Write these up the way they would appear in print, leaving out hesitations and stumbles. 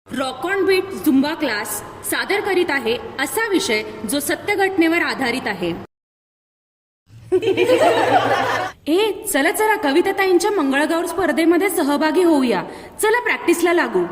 Rock on beat Zumba class सादर करीत आहे असा विषय जो सत्य घटनेवर आधारित आहे. चला चला कविताताईंच्या मंगळगौर स्पर्धेमध्ये सहभागी होऊया. चला प्रॅक्टिसला लागू.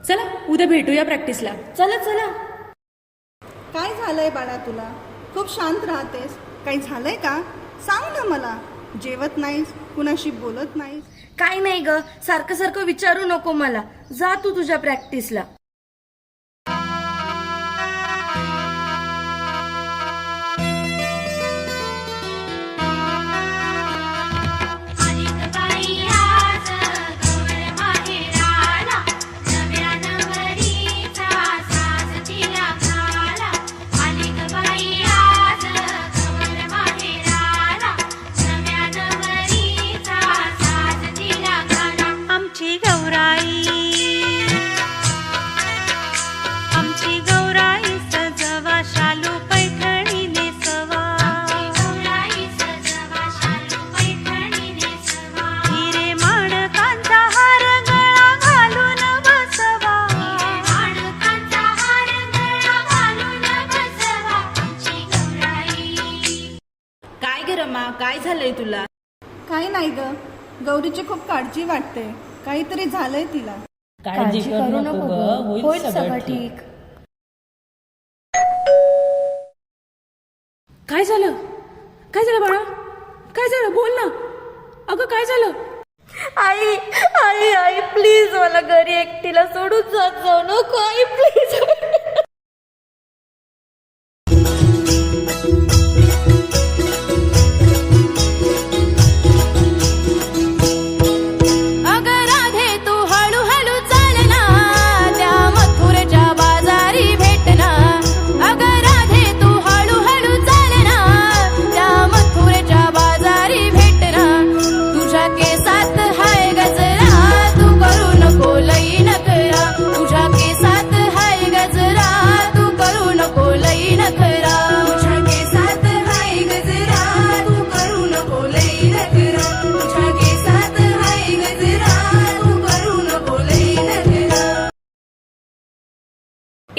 चला उद्या भेटूया प्रॅक्टिसला. चला चला. काय झालंय बाळा तुला? खूप शांत राहतेस. काही झालंय का? सांग ना मला. जेवत नाहीस, कुणाशी बोलत नाहीस? काय नाही ग, सारखं सारखं विचारू नको मला. जा तू तुझ्या प्रॅक्टिसला. काय झालंय तुला? काही नाही ग, गौरीची खूप काळजी वाटते. काहीतरी झालंय तिला. काळजी करू नको ग, होईल सगळं ठीक. काय झालं? काय झालं बाळा? काय झालं? बोल ना. अगं काय झालं? आई आई आई प्लीज मला घरी एकटीला सोडून जात जाऊ नको. आई प्लीज.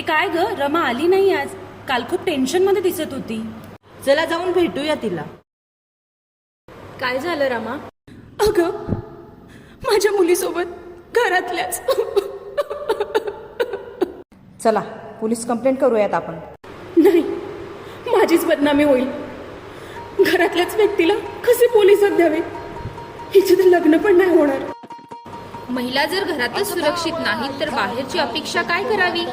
काय ग, रमा आली नाही आज? काल खूप टेन्शन मध्ये दिसत होती. चला जाऊन भेटूया तिला. काय झालं रमा? अगं माझ्या मुलीसोबत घरातल्याच. चला पोलीस कंप्लेंट करूयात आपण. नाही, माझीच बदनामी होईल. घरातल्याच व्यक्तीला कसे पोलिसात द्यावे? हिचे तर लग्न पण नाही होणार. महिला जर घरातच सुरक्षित नाही तर बाहेरची अपेक्षा काय करावी?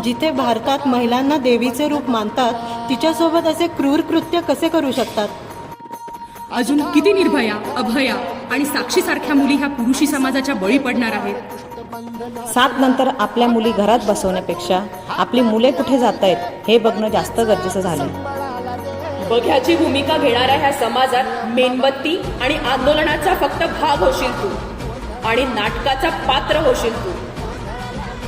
जिथे भारतात महिलांना देवीचे रूप मानतात, तिच्यासोबत असे क्रूर कृत्य कसे करू शकतात? अजून किती निर्भया, अभया आणि साक्षी सारख्या मुली ह्या पुरुषी समाजाच्या बळी पडणार आहेत? 7 नंतर आपल्या मुली घरात बसवण्यापेक्षा आपली मुले कुठे जात आहेत हे बघणं जास्त गरजेचं झालं. बघ्याची भूमिका घेणाऱ्या ह्या समाजात मेणबत्ती आणि आंदोलनाचा फक्त भाग होशील तू, आणि नाटकाचा पात्र होशील तू.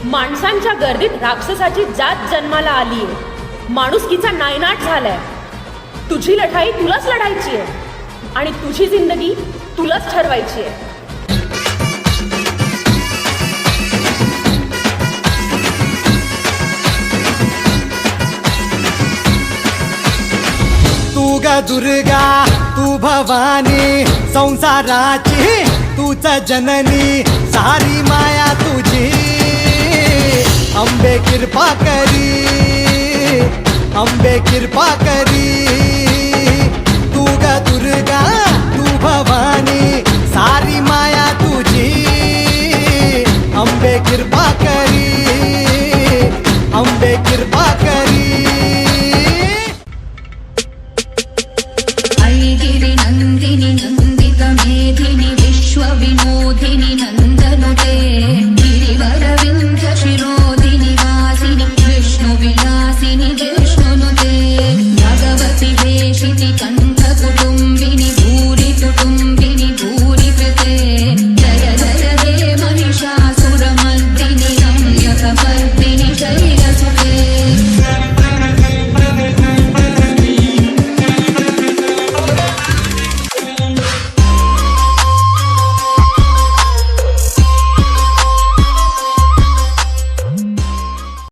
माणसांच्या गर्दीत राक्षसाची जात जन्माला आलीये. माणुसकीचा नायनाट झालाय. तुझी लढाई तुलाच लढायची आहे आणि तुझी जिंदगी तुलाच ठरवायची आहे. तू ग दुर्गा, तू भवानी, संसाराची तूच जननी, सारी माया तुझी, अंबे कृपा करी. अंबे कृपा करी